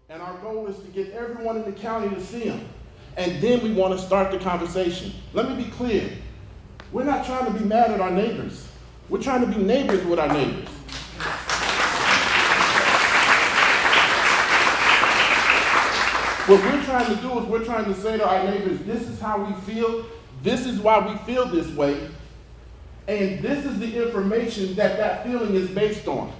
And our goal is to get everyone in the county to see them. And then we want to start the conversation. Let me be clear. We're not trying to be mad at our neighbors. We're trying to be neighbors with our neighbors. What we're trying to do is we're trying to say to our neighbors, this is how we feel, this is why we feel this way, and this is the information that that feeling is based on.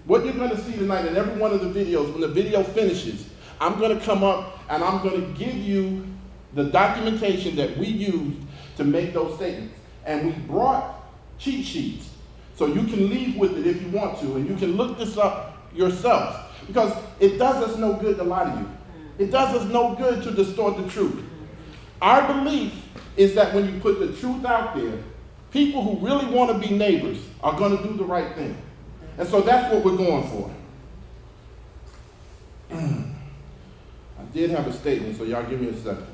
What you're going to see tonight in every one of the videos, when the video finishes, I'm going to come up and I'm going to give you the documentation that we used to make those statements. And we brought cheat sheets, so you can leave with it if you want to, and you can look this up yourself, because it does us no good to lie to you. It does us no good to distort the truth. Our belief is that when you put the truth out there, people who really want to be neighbors are going to do the right thing. And so that's what we're going for. I did have a statement, so y'all give me a second.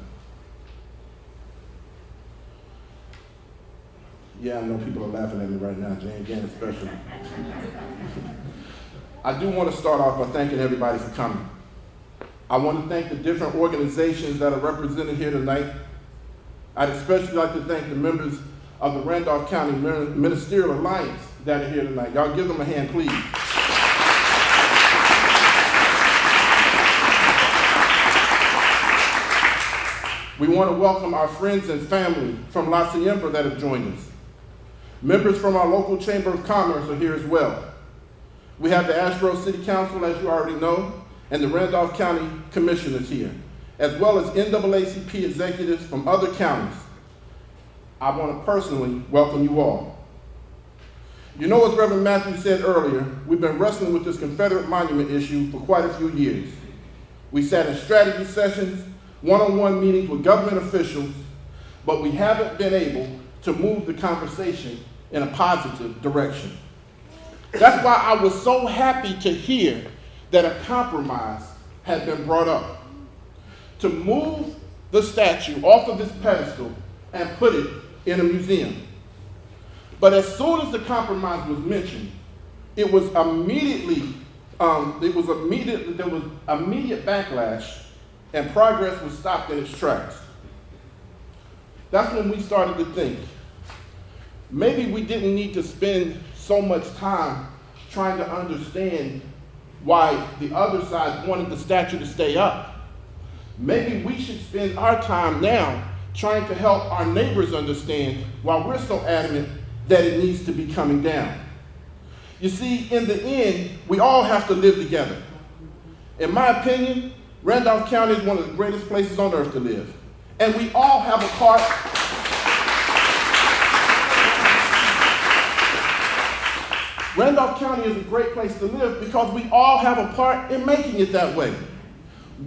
Yeah, I know people are laughing at me right now, Jane Gann especially. I do want to start off by thanking everybody for coming. I want to thank the different organizations that are represented here tonight. I'd especially like to thank the members of the Randolph County Ministerial Alliance that are here tonight. Y'all give them a hand, please. We want to welcome our friends and family from La Siembra that have joined us. Members from our local Chamber of Commerce are here as well. We have the Asheboro City Council, as you already know, and the Randolph County Commissioners here, as well as NAACP executives from other counties. I want to personally welcome you all. You know, as Reverend Matthew said earlier, we've been wrestling with this Confederate monument issue for quite a few years. We sat in strategy sessions, one-on-one meetings with government officials, but we haven't been able to move the conversation in a positive direction. That's why I was so happy to hear that a compromise had been brought up to move the statue off of its pedestal and put it in a museum. But as soon as the compromise was mentioned, there was immediate backlash, and progress was stopped in its tracks. That's when we started to think, maybe we didn't need to spend so much time trying to understand why the other side wanted the statue to stay up. Maybe we should spend our time now trying to help our neighbors understand why we're so adamant that it needs to be coming down. You see, in the end, we all have to live together. In my opinion, Randolph County is one of the greatest places on earth to live. And we all have a part. Randolph County is a great place to live because we all have a part in making it that way.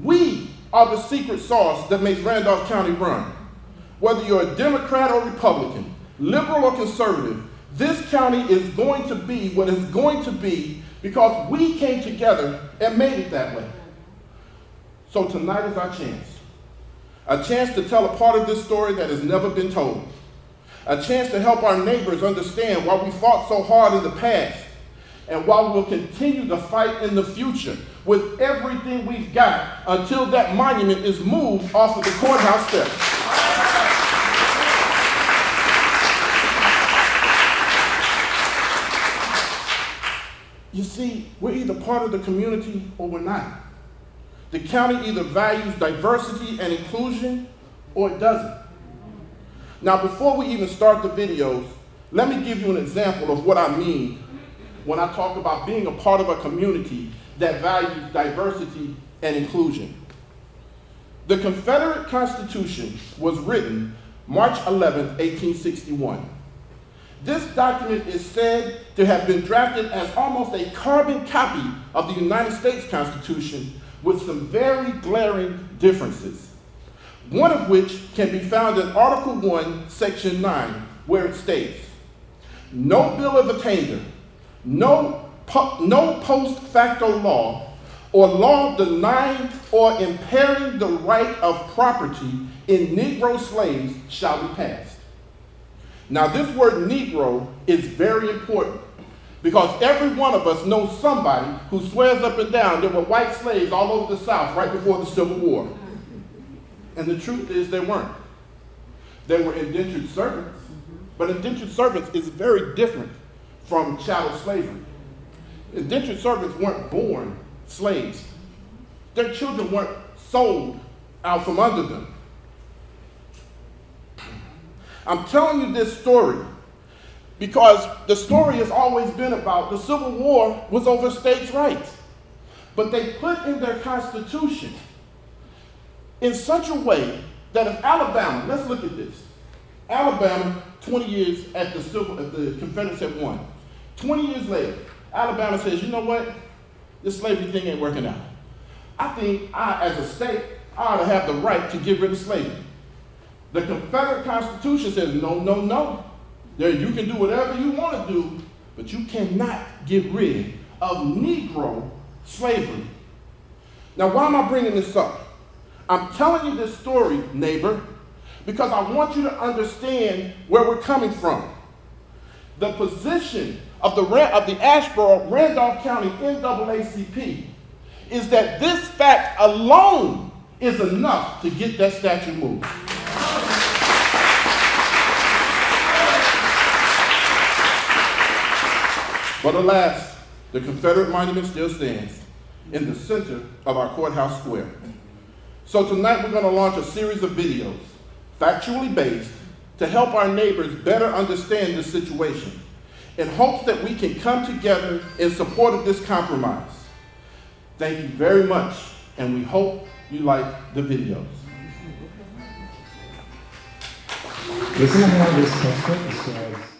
We are the secret sauce that makes Randolph County run. Whether you're a Democrat or Republican, liberal or conservative, this county is going to be what it's going to be because we came together and made it that way. So tonight is our chance. A chance to tell a part of this story that has never been told. A chance to help our neighbors understand why we fought so hard in the past and why we'll continue to fight in the future with everything we've got until that monument is moved off of the courthouse steps. You see, we're either part of the community or we're not. The county either values diversity and inclusion or it doesn't. Now, before we even start the videos, let me give you an example of what I mean when I talk about being a part of a community that values diversity and inclusion. The Confederate Constitution was written March 11, 1861. This document is said to have been drafted as almost a carbon copy of the United States Constitution with some very glaring differences. One of which can be found in Article 1, Section 9, where it states, "No bill of attainder, no post facto law, or law denying or impairing the right of property in Negro slaves shall be passed." Now, this word Negro is very important Because every one of us knows somebody who swears up and down there were white slaves all over the South right before the Civil War. And the truth is they weren't. They were indentured servants. But indentured servants is very different from chattel slavery. Indentured servants weren't born slaves. Their children weren't sold out from under them. I'm telling you this story because the story has always been about the Civil War was over states' rights. But they put in their Constitution in such a way that if Alabama, let's look at this. Alabama, 20 years after the Confederates had won. 20 years later, Alabama says, you know what? This slavery thing ain't working out. I think as a state, I ought to have the right to get rid of slavery. The Confederate Constitution says, no, no, no. You can do whatever you want to do, but you cannot get rid of Negro slavery. Now, why am I bringing this up? I'm telling you this story, neighbor, because I want you to understand where we're coming from. The position of the Asheboro, Randolph County NAACP is that this fact alone is enough to get that statue moved. But alas, the Confederate monument still stands in the center of our courthouse square. So tonight we're going to launch a series of videos, factually based, to help our neighbors better understand this situation, in hopes that we can come together in support of this compromise. Thank you very much, and we hope you like the videos. Listen to how this textbook describes